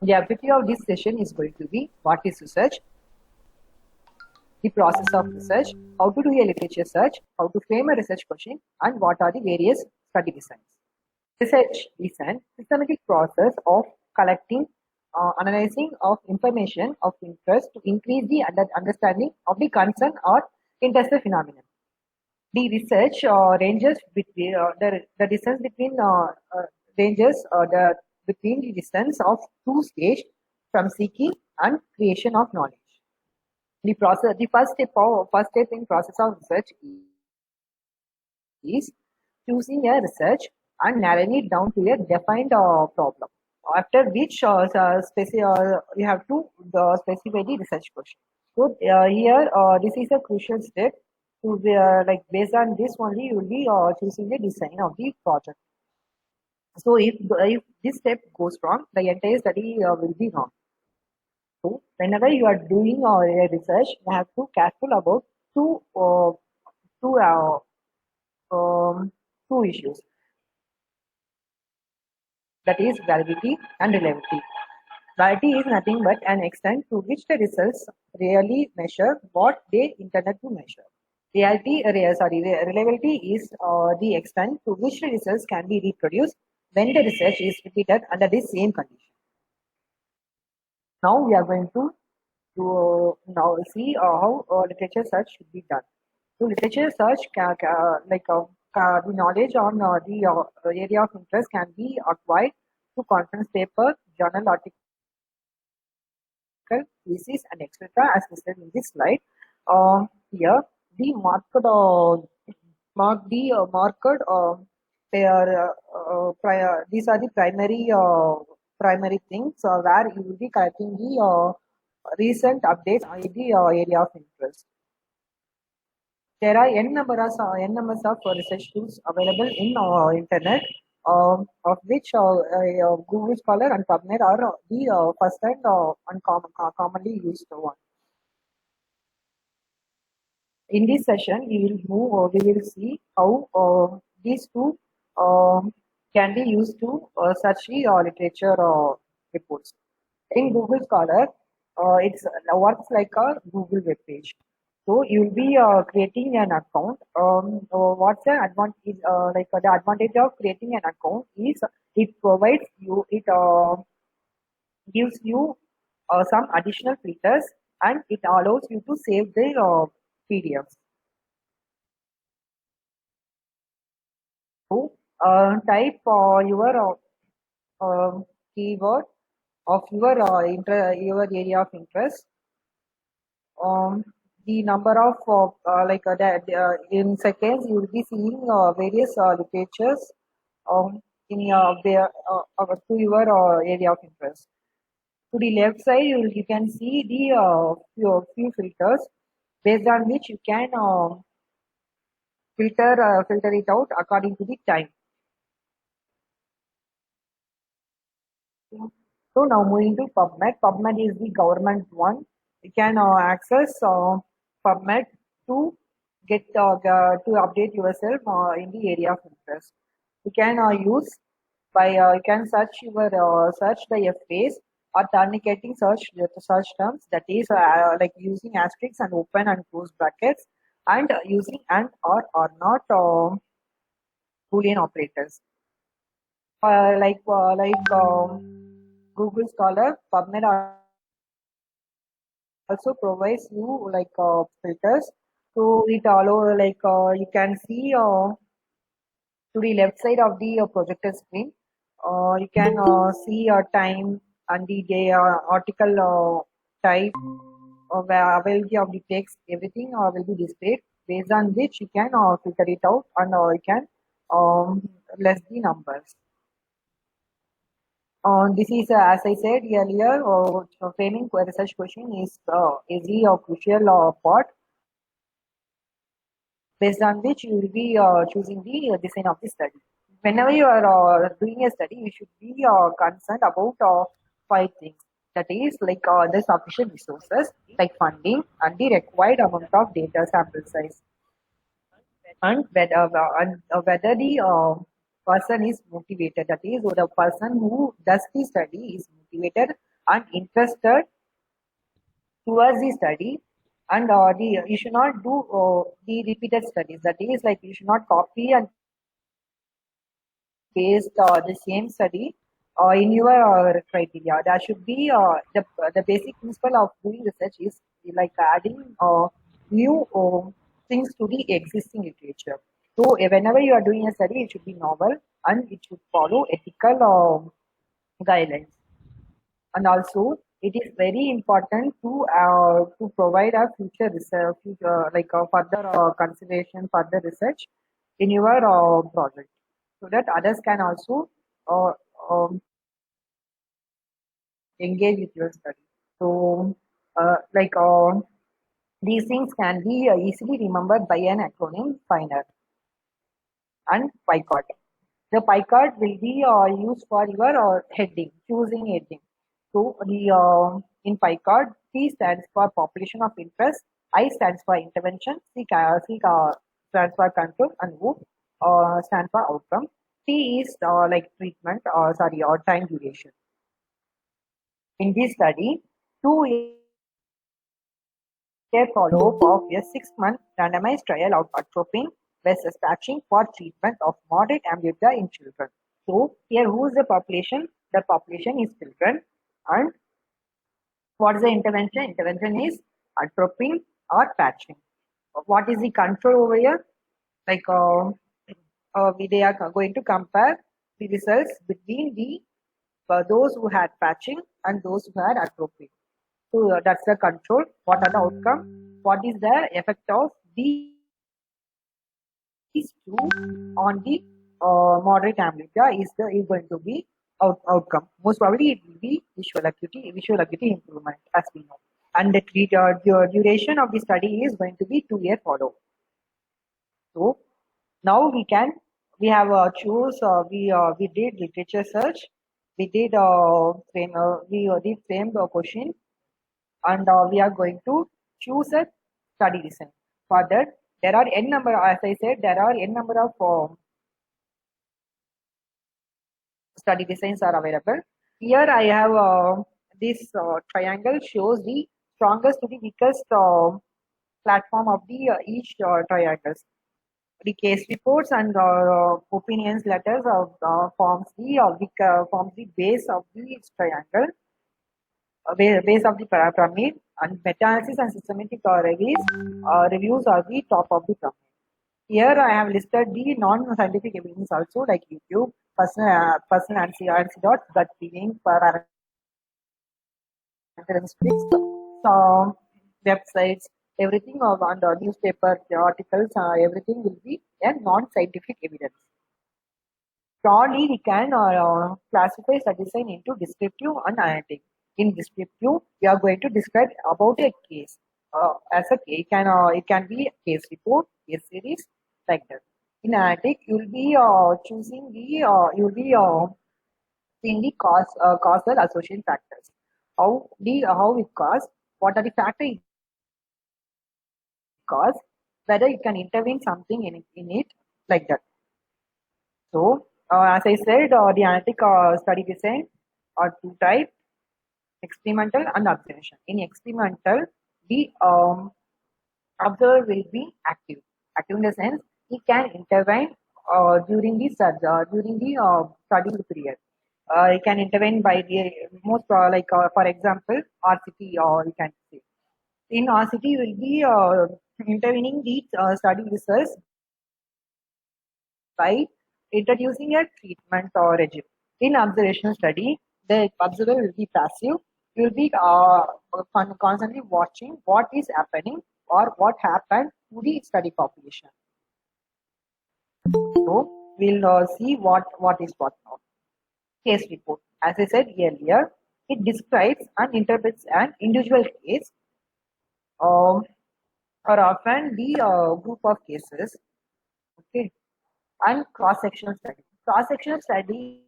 The objective of this session is going to be what is research, the process of research, how to do a literature search, how to frame a research question, and what are the various study designs. Research is an systematic process of collecting, analyzing of information of interest to increase the understanding of the concern or interested phenomenon. The research ranges between the distance between ranges between the distance of two stage from seeking and creation of knowledge. The first step in process of research is choosing a research and narrowing it down to a defined problem. After which you have to specify the research question. So here this is a crucial step to be, like based on this only you will be choosing the design of the project. So if this step goes wrong, the entire study will be wrong. So whenever you are doing a research, you have to careful about two two uh, two issues, that is validity and reliability. Validity is nothing but an extent to which the results really measure what they intended to measure. Reliability is the extent to which the results can be reproduced when the research is repeated under the same condition. Now we are going to now see how literature search should be done. So literature search the knowledge on the area of interest can be acquired through conference paper, journal article, thesis, and etc. as listed in this slide. Here, the marked they are these are the primary things where you will be collecting the recent updates in the area of interest. There are n numbers of research tools available in internet, of which Google Scholar and PubMed are the first and commonly used one. In this session, we will see how these two can be used to search the literature reports. In Google Scholar, it works like a Google web page. So you will be creating an account. What's the advantage? The advantage of creating an account is it provides you, it gives you some additional filters, and it allows you to save the PDFs. So type your keyword of your area of interest. The number of in seconds you will be seeing various literatures in to your area of interest. To the left side, you can see the few filters based on which you can filter it out according to the time. So now moving to PubMed. PubMed is the government one. You can access PubMed to get to update yourself in the area of interest. You can use you can search search by a phrase or terminating search terms, that is like using asterisks and open and close brackets, and using and or not Boolean operators. Google Scholar, PubMed also provides you filters. So it allow you can see to the left side of the projector screen. You can see time and the day, article type, availability of the text, everything will be displayed, based on which you can filter it out, and you can less the numbers. This is, as I said earlier, framing research question is the crucial part, based on which you will be choosing the design of the study. Whenever you are doing a study, you should be concerned about five things. That is like the sufficient resources, like funding, and the required amount of data sample size, and whether the person is motivated. That is, the person who does the study is motivated and interested towards the study, and you should not do the repeated studies. That is, like, you should not copy and paste the same study in your criteria. There should be the basic principle of doing research is like adding new things to the existing literature. So whenever you are doing a study, it should be novel and it should follow ethical guidelines. And also, it is very important to provide a future research, like further consideration, further research in your project, so that others can also uh, um, engage with your study. So, like these things can be easily remembered by an acronym FINER and PICOT. The PICOT will be used for your heading, choosing heading. So the in PICOT, P stands for population of interest, I stands for intervention, C stands for control, and O stands for outcome. T is like treatment, or sorry, or time duration. In this study, 2 year follow-up of a 6-month randomized trial of atropine versus patching for treatment of moderate amblyopia in children. So here, who is the population? The population is children. And what is the intervention? Intervention is atropine or patching. What is the control over here? Like they are going to compare the results between the those who had patching and those who had atropine. So that's the control. What are the outcome? What is the effect of these two on the moderate amblyopia is going to be outcome. Most probably it will be visual acuity improvement, as we know. And the duration of the study is going to be 2 year follow. So now we have choose we did literature search, we did we did frame the question, and we are going to choose a study design. For that, there are n number, as I said, there are n number of study designs are available. Here I have this triangle shows the strongest to the weakest platform of the each triangles. The case reports and opinions letters of forms the base of the triangle, base of the pyramid, and meta-analysis and systematic reviews are the top of the pyramid. Here I have listed the non-scientific evidence also, like YouTube, personal anecdotes, gut feeling, some websites, everything on the newspaper, the articles, everything will be a non-scientific evidence. Broadly, we can classify study design into descriptive and analytic. In descriptive, we are going to describe about a case. As a case, it can be a case report, case series, like that. In analytic, you will be choosing the you will be seeing the causal association factors. How it cause, what are the factors it cause, whether it can intervene something in it, like that. So, as I said, the analytic study design are two types: experimental and observation. In experimental, the observer will be active. Active in the sense he can intervene during the study period. He can intervene by the most for example, RCT, or you can say in RCT will be intervening the study results by introducing a treatment or regime. In observational study, the observer will be passive. You will be constantly watching what is happening or what happened to the study population. So we'll see what is what now. Case report. As I said earlier, it describes and interprets an individual case, or often the group of cases. Okay, and cross-sectional study. Cross-sectional study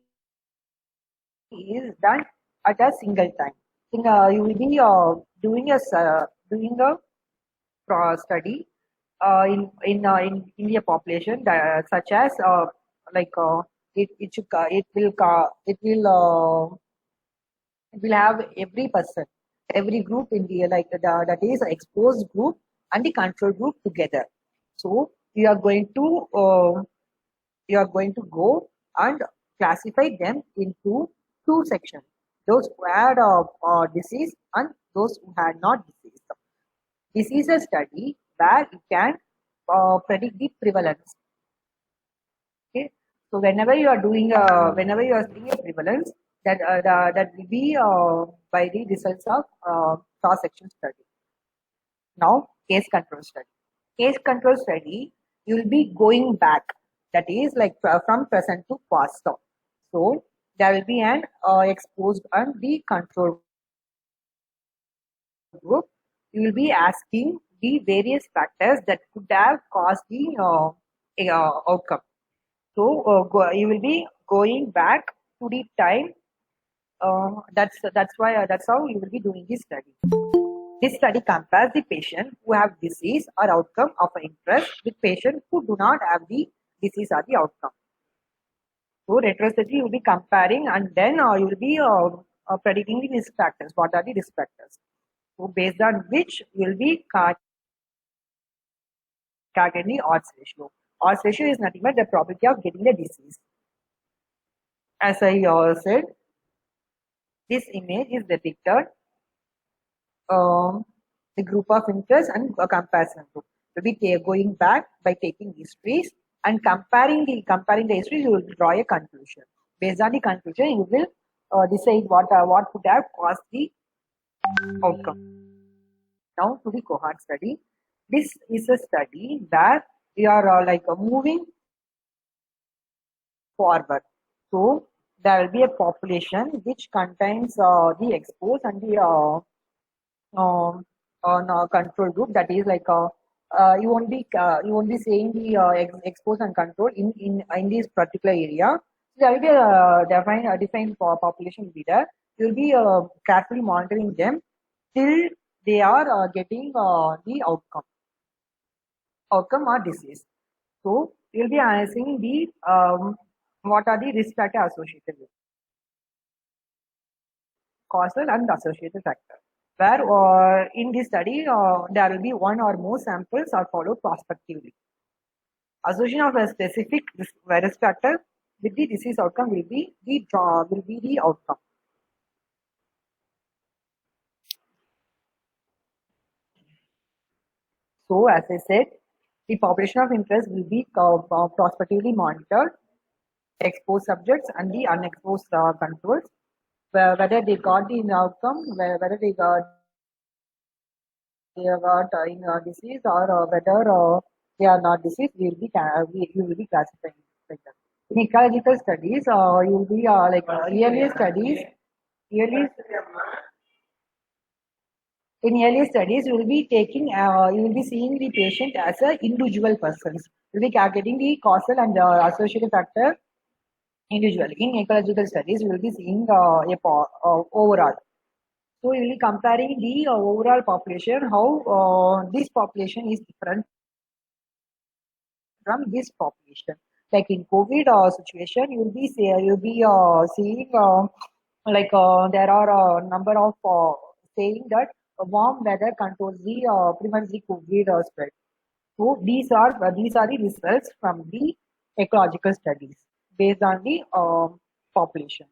is done at a single time. You will be doing a study in India population, such as like it will will have every person, every group in the that is exposed group and the control group together. So you are going to go and classify them into two sections: those who had disease and those who had not disease. This is a study where you can predict the prevalence. Okay, so whenever you are seeing a prevalence, that will be by the results of cross section study. Now, case control study. Case control study, you will be going back. That is like from present to past. So there will be an exposed and the control group. You will be asking the various factors that could have caused the outcome. So you will be going back to the time. That's how you will be doing this study. This study compares the patient who have disease or outcome of interest with patients who do not have the disease or the outcome. So retrospectively, you will be comparing, and then you will be predicting the risk factors. What are the risk factors? So based on which you will be calculating the odds ratio. Odds ratio is nothing but the probability of getting the disease. As I said, this image is depicted the group of interest and a comparison group. We'll be going back by taking histories and comparing the histories. You will draw a conclusion. Based on the conclusion, you will decide what could have caused the outcome. Now to the cohort study. This is a study where we are moving forward. So there will be a population which contains the exposed and the control group. That is you won't be saying the exposed and control in this particular area. So there will be a defined population will be there. You will be carefully monitoring them till they are getting the outcome or disease. So you will be analyzing the what are the risk factors associated with causal and associated factor. Where in this study there will be one or more samples are followed prospectively. Association of a specific risk factor with the disease outcome will be the outcome. So as I said, the population of interest will be prospectively monitored, exposed subjects and the unexposed controls, whether they got the outcome, whether they got in disease or whether they are not diseased, you will be classifying like that. In ecological studies, you will be early studies. Early In early studies, you will be you will be seeing the patient as a individual persons. You will be calculating the causal and associated factor individually. In ecological studies, you will be seeing overall. So you will be comparing the overall population, how this population is different from this population. Like in COVID situation, you will be seeing there are a number of saying that warm weather controls the prevents the COVID spread. So these are the results from the ecological studies based on the population.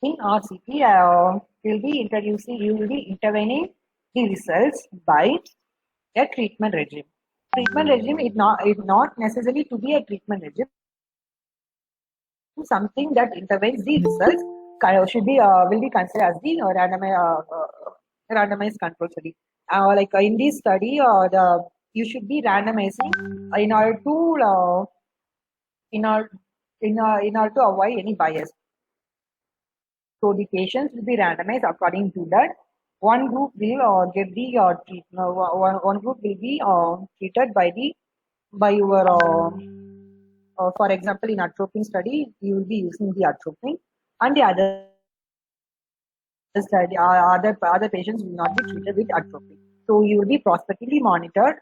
In RCT, you will be intervening the results by a treatment regime. Treatment regime is not necessarily to be a treatment regime. Something that intervenes the results should be will be considered as the randomized control study. In this study, you should be randomizing in order to in order to avoid any bias. So the patients will be randomized according to that. One group will get the treatment. One group will be treated by your for example, in atropine study, you will be using the atropine, and the other study, other patients will not be treated with atropine. So you will be prospectively monitored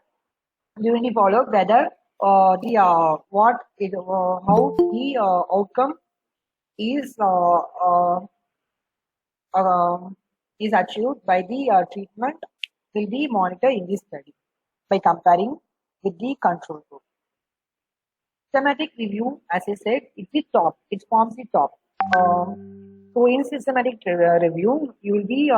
during the follow-up whether how the outcome is is achieved by the treatment will be monitored in this study by comparing with the control group. Systematic review, as I said, it's the top. It forms the top. So in systematic review, you will be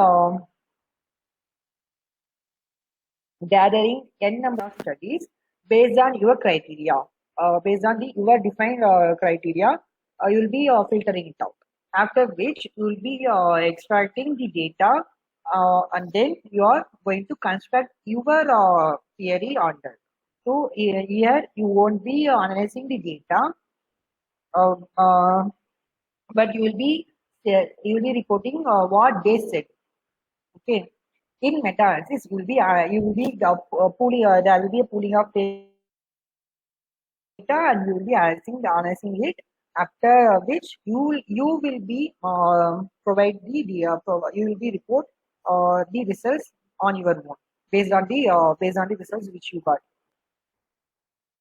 gathering n number of studies based on your criteria. Based on your defined criteria, you will be filtering it out. After which you will be extracting the data, and then you are going to construct your theory on that. So here you won't be analyzing the data, uh, uh, but you will be reporting what they said. Okay. In meta-analysis, you will be pooling. There will be a pooling of data, and you will be analyzing it. After which you will be provide you will be report the results on your own based on the results which you got.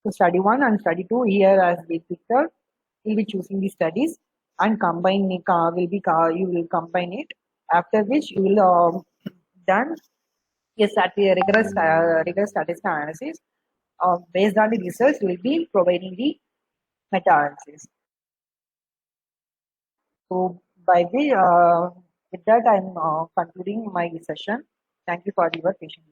So study 1 and study 2 here as the picture, will be choosing the studies and combine it, you will combine it. After which you will done yes at the rigorous statistical analysis. Based on the results, you will be providing the meta-analysis. So with that, I'm concluding my session. Thank you for your patience.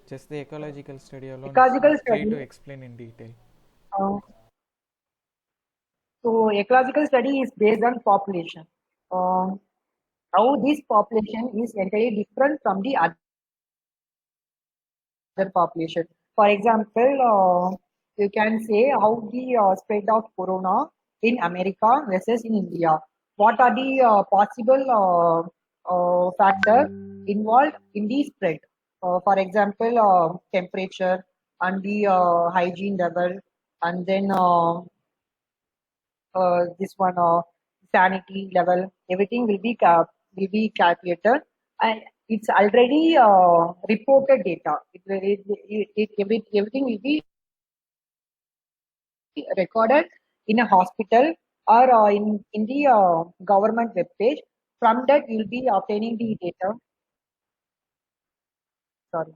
Just the ecological study alone, Ecological it's free study. to explain in detail. Uh, so ecological study is based on population. How this population is entirely different from the other population. For example, you can say how the spread of corona in America versus in India. What are the possible factors involved in the spread? For example, temperature and the hygiene level, and then this one sanity level. Everything will be calculated, and it's already reported data. Everything will be recorded in a hospital or in the government web page. From that, you'll be obtaining the data. Sorry.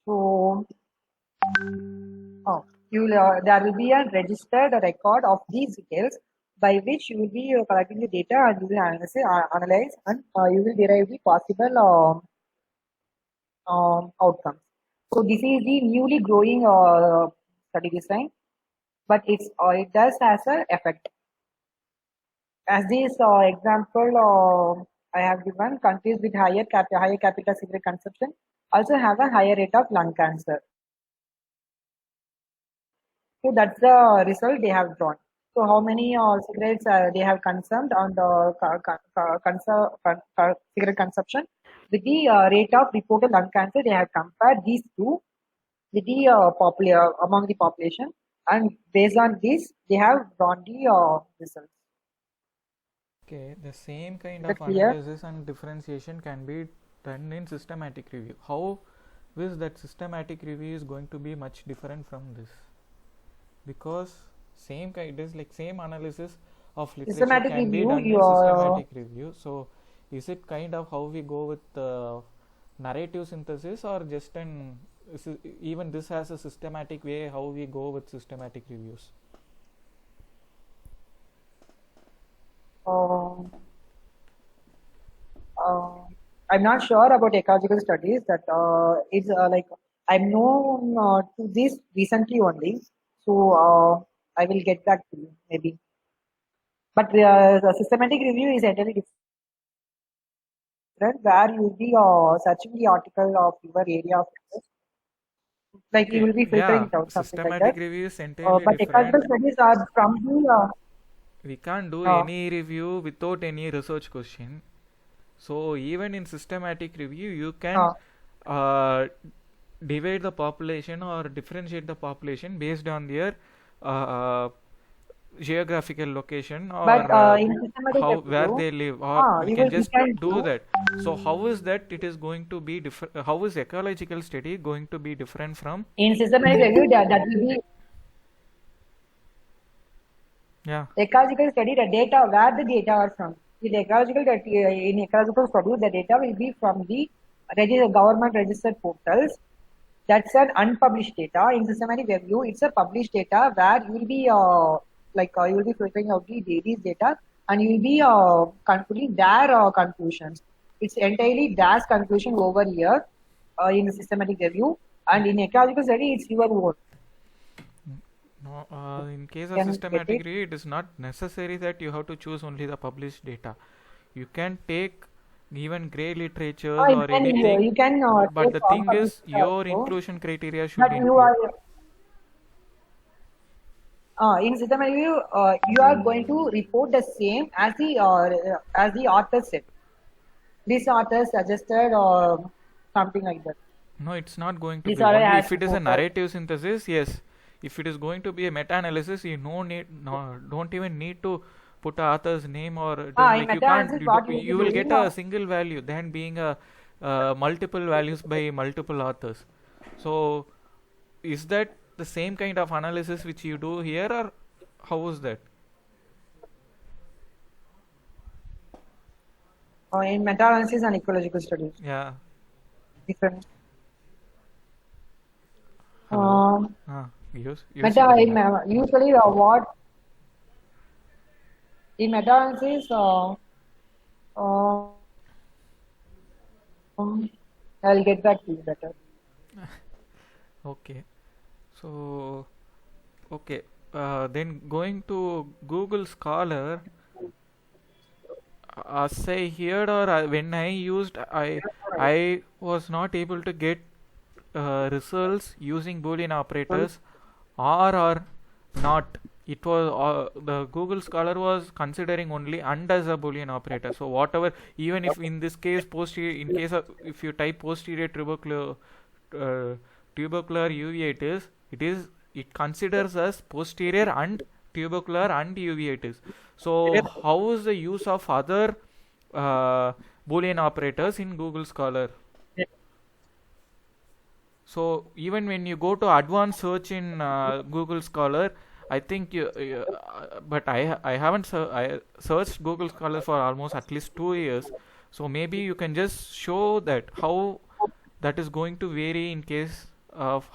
So, there will be a registered record of these details by which you will be collecting the data, and you will analyze and you will derive the possible outcomes. So this is the newly growing study design, but it does has an effect. As this example I have given, countries with higher capita cigarette consumption also have a higher rate of lung cancer. So that's the result they have drawn. So how many cigarettes they have consumed on the cigarette consumption with the rate of reported lung cancer, they have compared these two with the among the population, and based on this, they have drawn the results. Okay, the same kind Is that of clear? analysis and differentiation can be done in systematic review. How is that systematic review is going to be much different from this? Because same kind is like same analysis of literature Systematic can be review, done in systematic review. So is it kind of how we go with narrative synthesis, or just even this has a systematic way how we go with systematic reviews? um, I'm not sure about ecological studies. That is like I'm known to this recently only, so I will get back to you maybe. But the systematic review is entirely different, where you will be searching the article of your area of interest. Like you will be filtering Yeah, it out, something like systematic that. review is entirely But ecological different. studies are from the We can't do uh, any review without any research question. So even in systematic review, you can uh, uh, divide the population or differentiate the population based on their uh, geographical location or but in systematic how where review, they live, or we can we just can do do. that. So how is that it is going to be different? How is ecological study going to be different from? In systematic review, that will be Yeah. ecological study, the data, where the data are from. In ecological, in ecological study, the data will be from the government registered portals. That's an unpublished data. In systematic review, it's a published data where you will be you will be filtering out the these data and you will be concluding their conclusions. It's entirely their conclusion over here in the systematic review, and in ecological study, it's your own. No, in case of Can you get systematic it? review, it is not necessary that you have to choose only the published data. You can take even grey literatures or anything, You can but take the on thing public is, data your also, inclusion criteria should but you include. are in systematic review, you are going to report the same as the author said. This author suggested or something like that. No, it's not going to This be. author Only has if it is a reported. narrative synthesis, yes. If it is going to be a meta-analysis, you don't even need to put a author's name or In like you can't. meta-analysis, what you will be You will get doing? a single value than being a multiple values by multiple authors. So, is that the same kind of analysis which you do here, or how is that? In meta-analysis and ecological studies. Yeah. Different. Hello. Um, Use the mic. usually what in meta-analysis, um, I'll get back to you better. Okay. So, okay. Then going to Google Scholar, as I heard or when I used, I was not able to get results using Boolean operators or not. It was the Google Scholar was considering only and as a Boolean operator. So whatever, even if in this case posterior, in case of if you type posterior uh, tubercular uveitis, it considers as posterior and tubercular and uveitis. So how is the use of other uh, Boolean operators in Google Scholar? So even when you go to advanced search in Google Scholar, I think but I haven't I searched Google Scholar for almost at least 2 years. So maybe you can just show that how that is going to vary in case of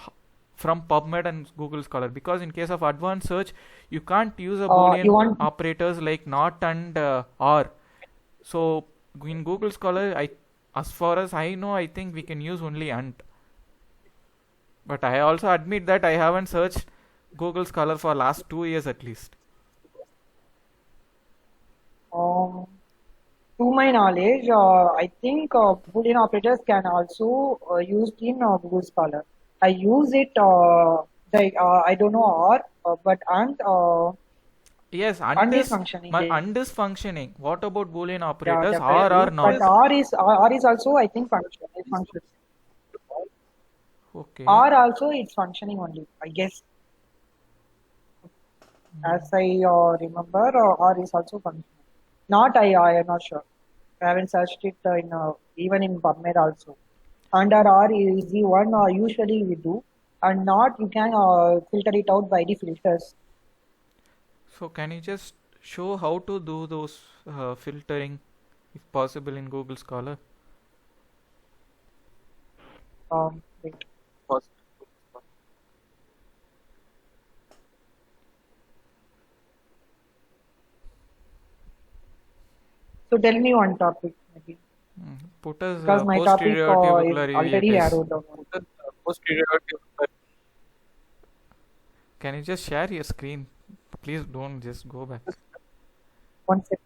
from PubMed and Google Scholar, because in case of advanced search you can't use a You Boolean want operators like not and or. So in Google Scholar, as far as I know, I think we can use only and. But I also admit that I haven't searched Google Scholar for last 2 years at least. to my knowledge, I think Boolean operators can also used in Google Scholar. I use it I don't know or but Yes, and is functioning. and is functioning. What about Boolean Yeah, operators? Or definitely. not? But R is also I think function. It functions. Okay. R also it's functioning only. I guess as I remember, R is also functioning. Not I am not sure. I haven't searched it in even in PubMed also. Under R is the one usually we do, and not you can filter it out by the filters. So can you just show how to do those filtering, if possible, in Google Scholar? Wait. So tell me one topic maybe Put as because my topic posterior is tubercular already uveitis. narrowed down. Can you just share your screen? Please don't just go back. One second.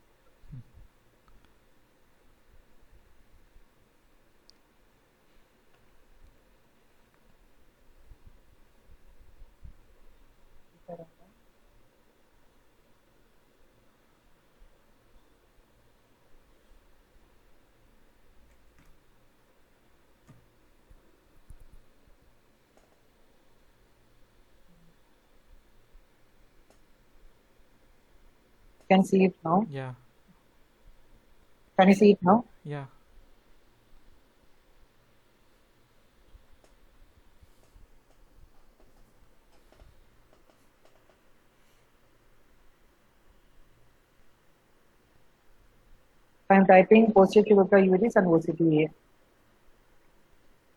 Can see it now. Yeah. Can you see it now? Yeah. I'm typing postage Kubota UDs and OCTA.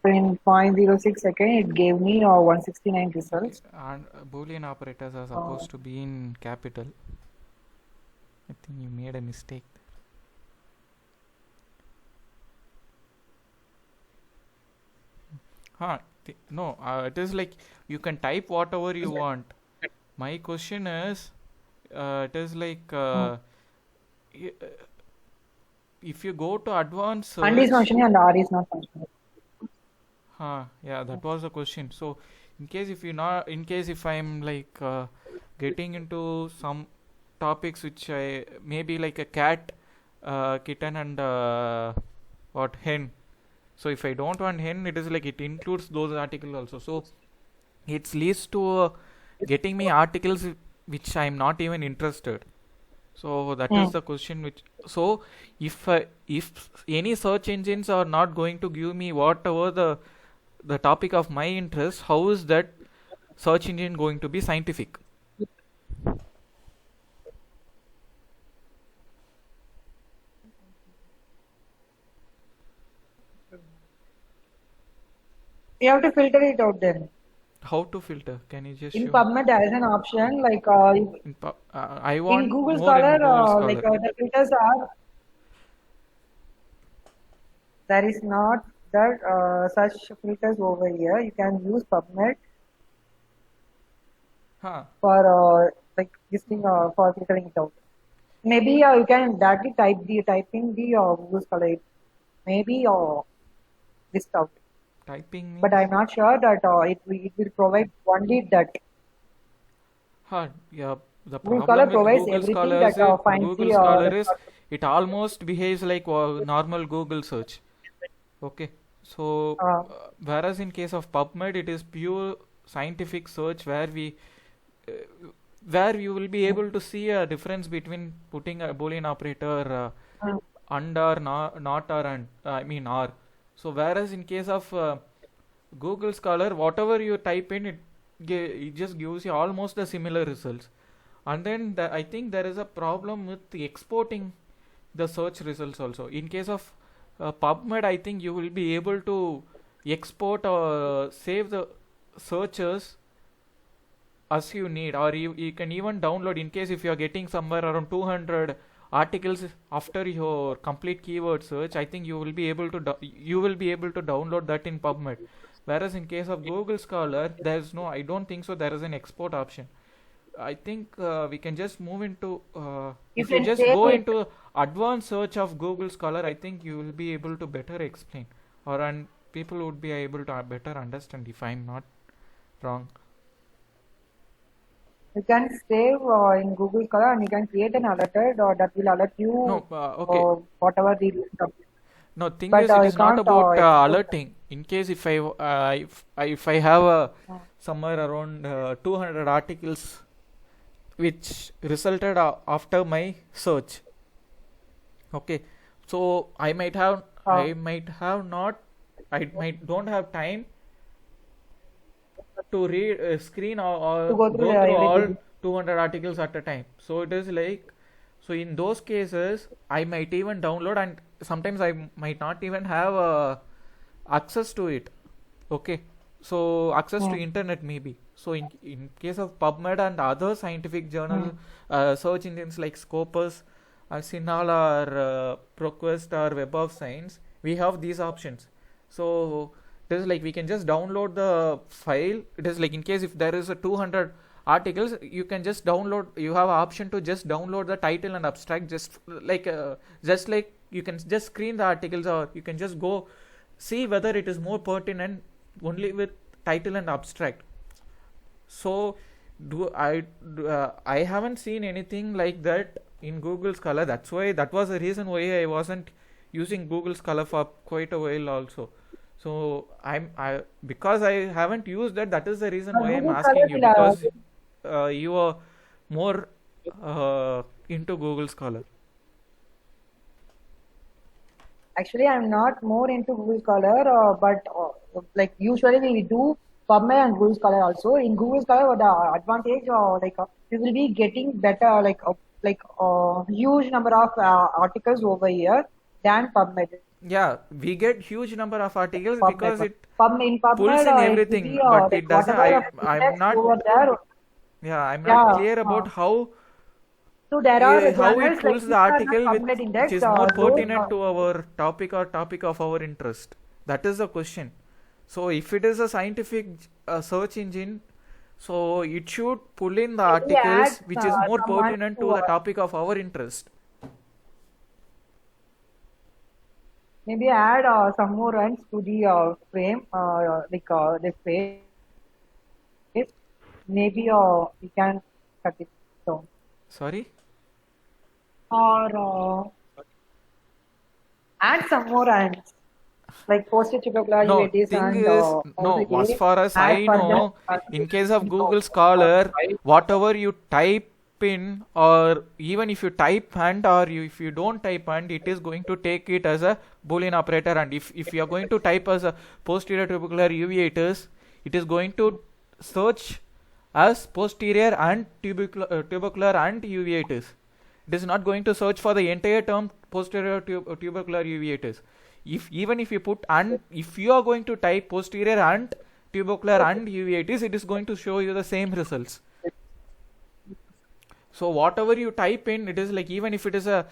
So in 0.06 second, it gave me 169 Okay. results. And Boolean operators are supposed to be in capital. I think you made a mistake. No, it is like you can type whatever you want. My question is, it is like i- if you go to advanced And is search, functioning and R is not functioning. yeah, that was the question. So, in case if I'm like getting into some topics which I maybe like a cat, kitten, and what hen. So if I don't want hen, it is like it includes those articles also. So it leads to getting me articles which I'm not even interested. So that is the question which. So if any search engines are not going to give me whatever the topic of my interest, how is that search engine going to be scientific? You have to filter it out then. How to filter? Can you just In show? PubMed, there is an option like I in want Google more in Scholar, Google like Scholar. the filters are there is not that such filters over here. You can use PubMed Huh. for like this thing for filtering it out. Maybe you can directly typing the Google Scholar. Maybe list out. Typing But means. I'm not sure that it will provide only that. Yeah. The Google Scholar problem with provides Google everything Scholar that finds Google the Scholar that is it almost behaves like normal Google search. Okay. So uh, whereas in case of PubMed, it is pure scientific search uh, where you will be able to see a difference between putting a Boolean operator uh, and or not or and I mean or. So whereas in case of Google Scholar, whatever you type in, it just gives you almost the similar results. And then I think there is a problem with exporting the search results also. In case of PubMed, I think you will be able to export or save the searches as you need, or you can even download in case if you are getting somewhere around 200 articles after your complete keyword search. I think you will be able to download that in PubMed. Whereas in case of Google Scholar, there's no, I don't think so there is an export option. I think we can just move into you if you can just save go it. into advanced search of Google Scholar, I think you will be able to better explain, or and people would be able to better understand if I'm not wrong. You can save in Google Scholar and you can create an alert that will alert you No, okay. whatever the result of it. No, thing But is, it you is not can't about export that. alerting. In case if I have somewhere around 200 articles which resulted after my search. Okay, so Uh, I might have not, I might don't have time to read screen to or go through go through all everything. 200 articles at a time. So it is like, so in those cases I might even download, and sometimes I might not even have access to it. Okay, so access to Hmm. internet maybe. So in case of PubMed and other scientific Hmm. journal search engines like Scopus, Sinal, or ProQuest, or Web of Science, we have these options. So it is like we can just download the file. It is like in case if there is a 200 articles, you can just download, you have an option to just download the title and abstract, just like you can just screen the articles, or you can just go see whether it is more pertinent only with title and abstract. So I haven't seen anything like that in Google Scholar. That was the reason why I wasn't using Google Scholar for quite a while also. So I because I haven't used that, that is the reason why I'm Google asking Scholar you, will because you are more into Google Scholar? Actually, I'm not more into Google Scholar, but like usually we do PubMed and Google Scholar also. In Google Scholar, the advantage, we will be getting better, huge number of articles over here than PubMed. Yeah, we get huge number of articles PubMed. because it In PubMed, pulls in it will everything, be, but it doesn't. whatever the I'm index not. over there. Yeah, I'm Yeah, not clear about how so there are how it journals like pulls which the are not article PubMed which index. is more Those pertinent to our topic or topic of our interest. That is the question. So if it is a scientific search engine, so it should pull in the maybe add articles which is more someone pertinent to to the topic of our interest. maybe add some more runs to the frame, this page. Maybe we can cut it down. Sorry? Or add some more runs, like post-tubercular No, uveitis thing and is, all no, the as far as add I further. know, in case of Google Scholar, whatever you type in, or even if you type and or if you don't type and, it is going to take it as a Boolean operator. And if you are going to type as a posterior tubercular uveitis, it is going to search as posterior and tubercular and uveitis. It is not going to search for the entire term posterior tubercular uveitis. Even if you put and, if you are going to type posterior and tubercular and uveitis, it is going to show you the same results. So whatever you type in, it is like, even if it is a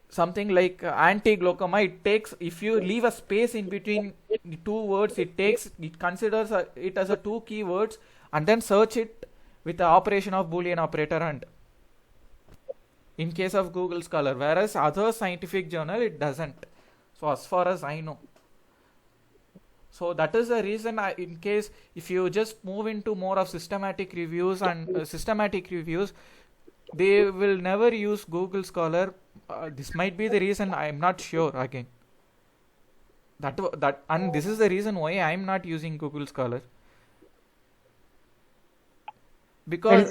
something like anti-glaucoma, it takes, if you leave a space in between the two words, it considers it as a two keywords and then search it with the operation of Boolean operator and, in case of Google Scholar, whereas other scientific journal it doesn't. So as far as I know. So that is the reason in case if you just move into more of systematic reviews and systematic reviews, they will never use Google Scholar. This might be the reason, I am not sure again. And this is the reason why I am not using Google Scholar. Because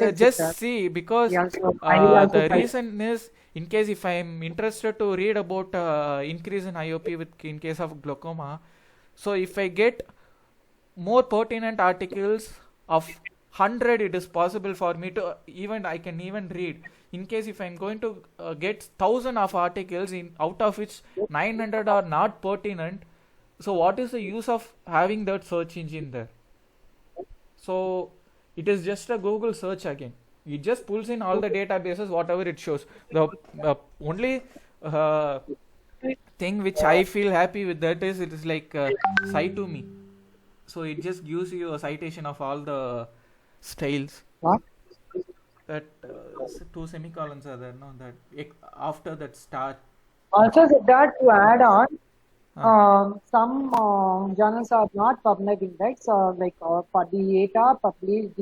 see, because the reason is, in case if I am interested to read about increase in IOP in case of glaucoma, so if I get more pertinent articles of 100, it is possible for me to I can even read. In case if I am going to get 1000 of articles out of which 900 are not pertinent, so what is the use of having that search engine there? So it is just a Google search again. It just pulls in all the databases, whatever it shows. The only thing which I feel happy with that is, it is like cite to me. So it just gives you a citation of all the styles. What? That two semicolons are there, no? That after that start. Also, that to add on, some journals are not PubMed index, for the data published,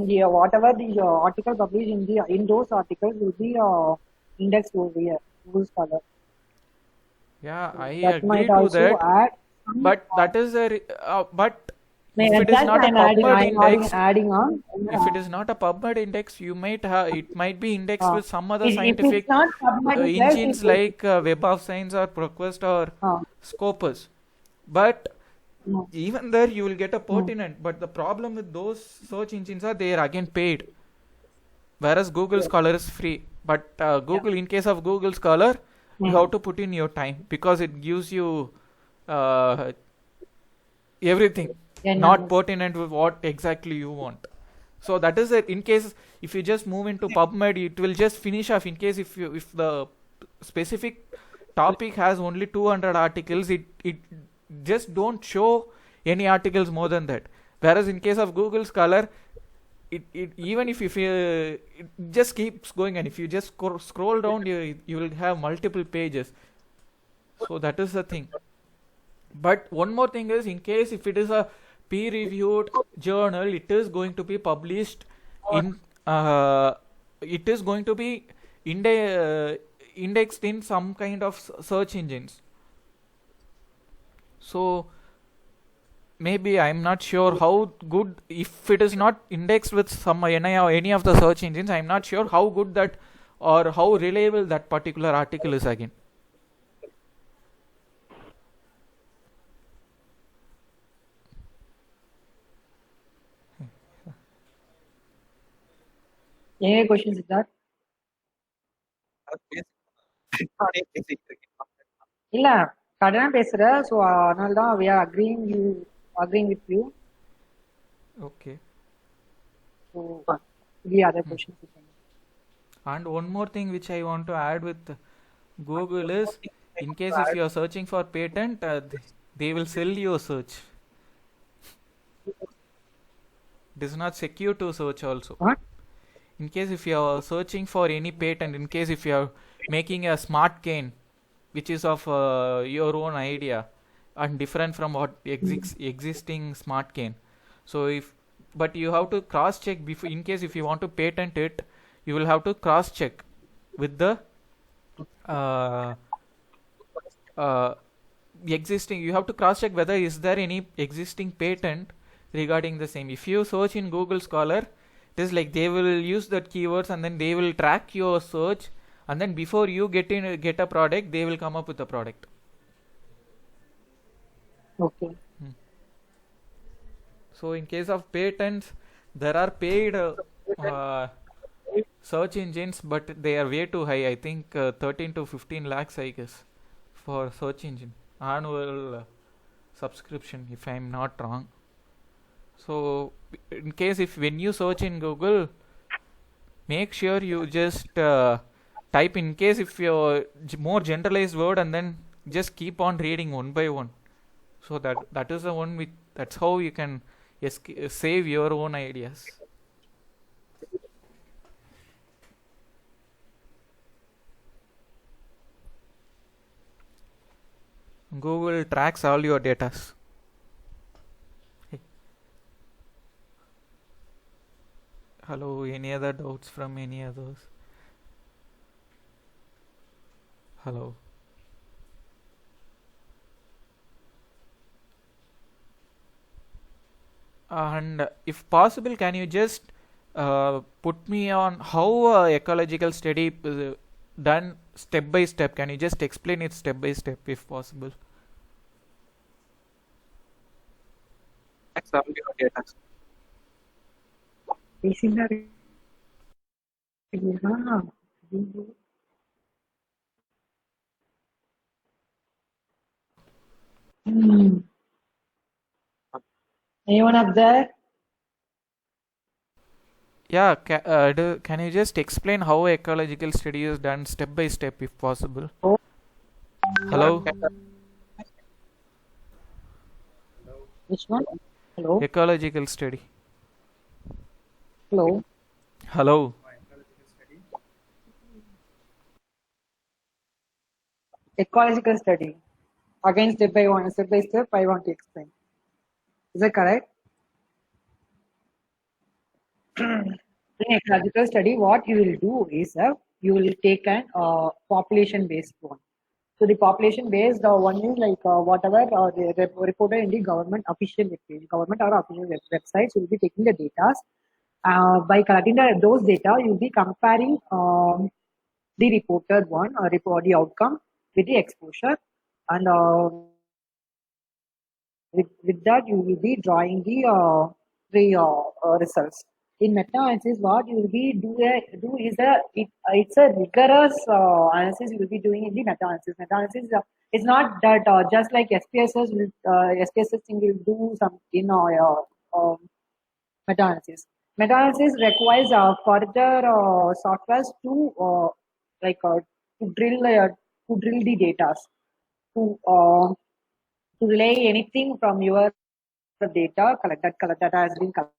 whatever the article published in those articles will be indexed over here, Google Scholar. Yeah, I That agree might to also that. add. But that is but if it is not a PubMed index, adding on. if it is not a PubMed index, you might have, it might be indexed with some other If scientific it's not PubMed index, engines like Web of Science or ProQuest or Scopus. But even there you will get a pertinent. But the problem with those search engines are they are again paid, whereas Google Scholar is free. But Google, in case of Google Scholar, you have to put in your time, because it gives you everything, not pertinent with what exactly you want. So that is it. In case if you just move into PubMed, it will just finish off. In case if the specific topic has only 200 articles, it just don't show any articles more than that. Whereas in case of Google Scholar, it even if it just keeps going, and if you just scroll down, you will have multiple pages. So that is the thing. But one more thing is, in case if it is a peer-reviewed journal, it is going to be published in it is going to be indexed in some kind of search engines. So maybe I'm not sure how good, if it is not indexed with some any of the search engines, I'm not sure how good that or how reliable that particular article is again. Any questions, Siddharth? இல்ல கடனா பேசுற so அதனால தான் we are agreeing with you. Okay. So the other questions. And one more thing which I want to add with Google is, in case if you are searching for patent, they will sell you a search. It is not secure to search also. What? In case if you are searching for any patent, in case if you are making a smart cane which is of your own idea and different from what existing smart cane, so if, but you have to cross check before, in case if you want to patent it, you will have to cross check with the existing, you have to cross check whether is there any existing patent regarding the same. If you search in Google Scholar, it is like they will use that keywords and then they will track your search, and then before you get a product, they will come up with a product. Okay. So in case of patents, there are paid search engines, but they are way too high. I think 13 to 15 lakhs, I guess, for search engine annual subscription, if I'm not wrong. So in case if when you search in Google, make sure you just type, in case if you're more generalized word, and then just keep on reading one by one. So that is the one with, that's how you can save your own ideas. Google tracks all your data. Hey. Hello, any other doubts from any others? Hello. And if possible, can you just put me on how ecological study done step by step? Can you just explain it step by step if possible? Anyone up there? Yeah, can you just explain how ecological study is done step by step if possible? Oh. Hello? Which one? Hello? Ecological study. Hello? Hello? Ecological study. Again, step by step, I want to explain. Is that correct? In ecological study, what you will do is you will take an population-based one. So the population-based one is like whatever reported in the government official webpage, government or official websites. You will be taking the data. By collecting those data, you will be comparing the reported one, report the outcome with the exposure, and with that you will be drawing the results. In meta-analysis, what you will be do is it's a rigorous analysis you will be doing in the meta-analysis. Meta-analysis it's not that just like SPSS will SPSS thing will do some meta-analysis. Meta-analysis requires further softwares to to drill the data, to relay anything from your data that has been collected.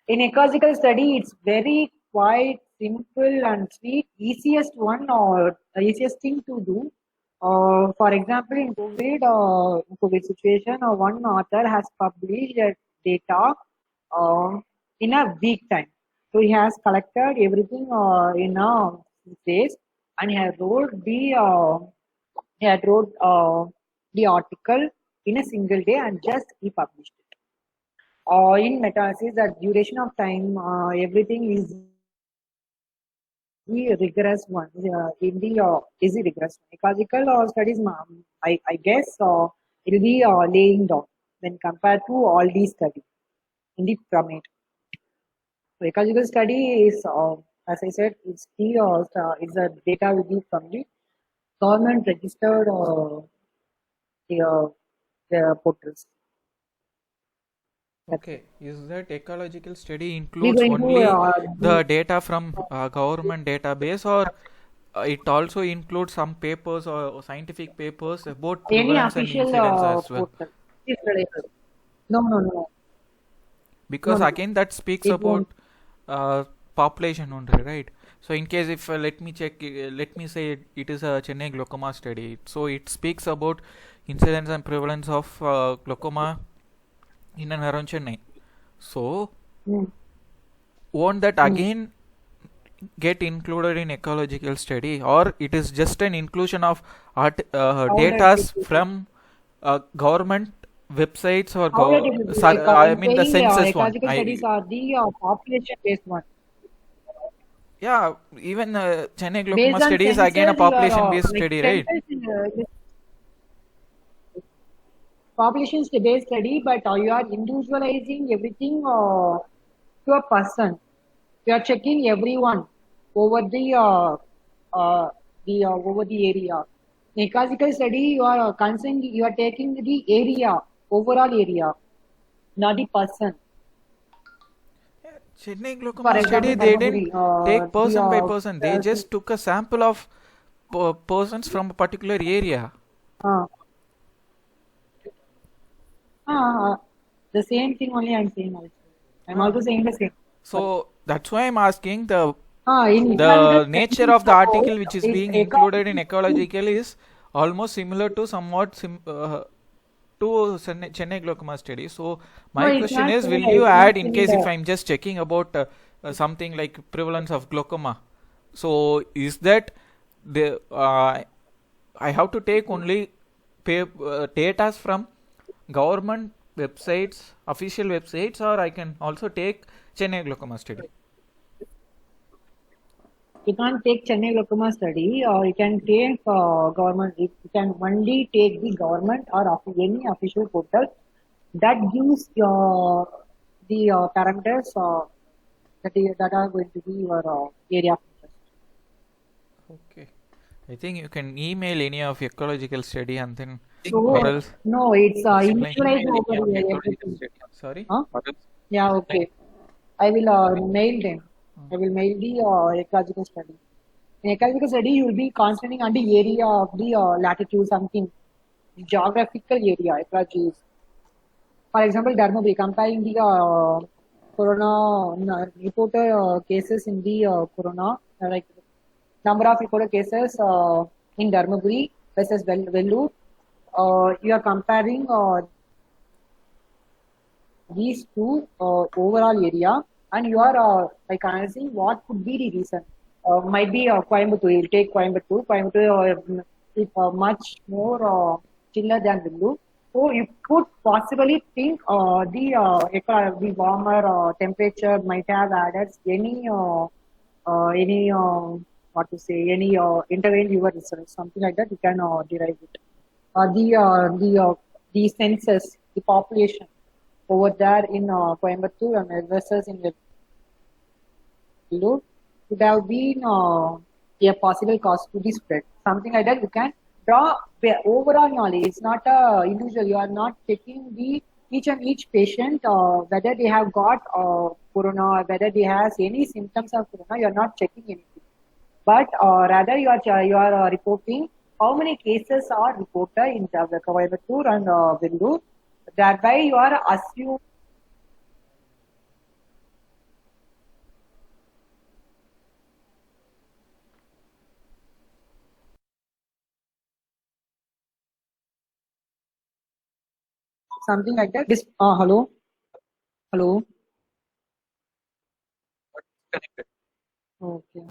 In ecological study, it's very quite simple and sweet, easiest one or easiest thing to do. For example, in COVID situation, one author has published data in a week time. So he has collected everything in a days, and he had wrote the article in a single day and just he published it. In meta-analysis, the duration of time, everything is the rigorous one. In the easy rigorous one. Ecological studies, I guess it will be laying down when compared to all these studies in the primate. So ecological study is, as I said, it's a data will be from the government registered the, uh, the portals. That's Okay, it. is that ecological study We're includes going to only do, the data from government database, or it also includes some papers or scientific papers about any prevalence and official incidence as well? portal. Is related. No, no, no, no, Because no. again, that speaks It about won't. population only, right? So in case if let me check, let me say it is a Chennai glaucoma study. So it speaks about incidence and prevalence of glaucoma in and around Chennai. So Mm, won't that mm. again get included in ecological study, or it is just an inclusion of How that it datas is. from government websites or How that it is. I I'm mean the saying census one. ecological studies are the population based one. Yeah, even Chennai glaucoma Based on study is again a census, you are population based like study, right? census is population based study, but you are individualizing everything to a person. You are checking everyone over the area. In ecological study, you are considering, you are taking the area, overall area, not the person. Chennai For glaucoma study, example, they didn't Dharmaburi, take the person by person. They just took a sample of persons from a particular area. uh, uh, the same thing only I'm saying also. I'm Huh. also saying the same. Sorry. So that's why I'm asking In ecological the nature studies, of the article which is it's being included in ecological. ecological is almost similar to somewhat to Chennai glaucoma study. So No, my it's question not is, will similar. you It's not add in case if similar. I'm just checking about something like prevalence of glaucoma? So is that the I have to take only data from government websites, official websites, or I can also take Chennai glaucoma study. You can't take Chennai Glaucoma study, or you can take government. You can only take the government or any official portal that gives the parameters that are going to be your area of interest. Okay. I think you can email any of ecological study and then, or So else no, it's explain. initialized over everything. Sorry. Huh? Yeah, okay. I will mail them. I will mail the ecological study. In ecological study, you will be concentrating on the area of the latitude, something geographical area. Ecology is, for example, Dharmaburi, comparing the corona reported cases in the corona, like number of reported cases in Dharmaburi versus Vellore. You are comparing these two overall area, and you are like analyzing what could be the reason. Might be Coimbatore. You'll take Coimbatore. Coimbatore is much more chiller than Vellore. So you could possibly think the warmer temperature might have added any what to say, any intervene your research, something like that. You can derive it. The census, the population over there in Coimbatore and versus in Vellore would have been a possible cause to the spread. Something like that. You can draw the overall knowledge. It's not a individual. You are not checking the each and each patient whether they have got corona or whether they has any symptoms of corona. You are not checking anything, but rather you are reporting how many cases are reported in the Coimbatore and Vellore. Thereby, you are assuming something like that. This hello, hello. Okay.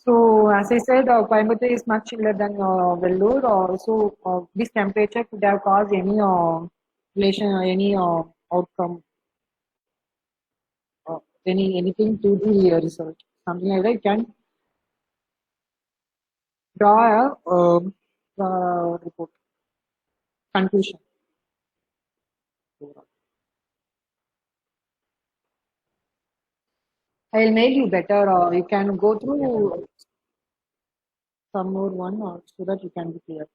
So as I said, Coimbatore is much chiller than Vellore. So this temperature could have caused any relation, any outcome, anything to the research. Something like that. You can draw a report conclusion. I'll mail you better. You can go through some more one so that you can be clear.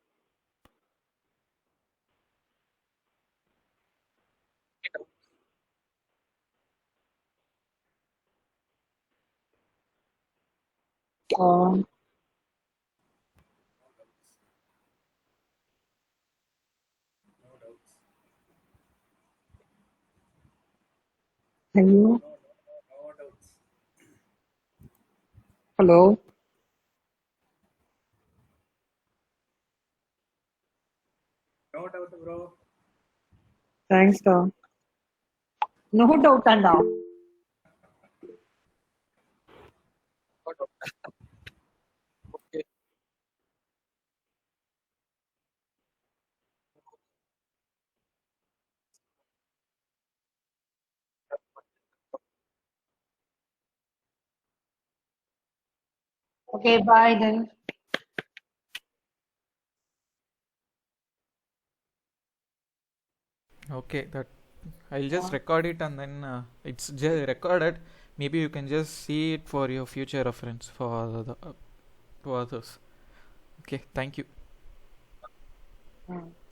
Um, hello. Hello. No doubt, bro. Thanks. No doubt, and okay, bye then. Okay, that I'll just record it and then it's just recorded. Maybe you can just see it for your future reference for to others. Okay, thank you. Hmm.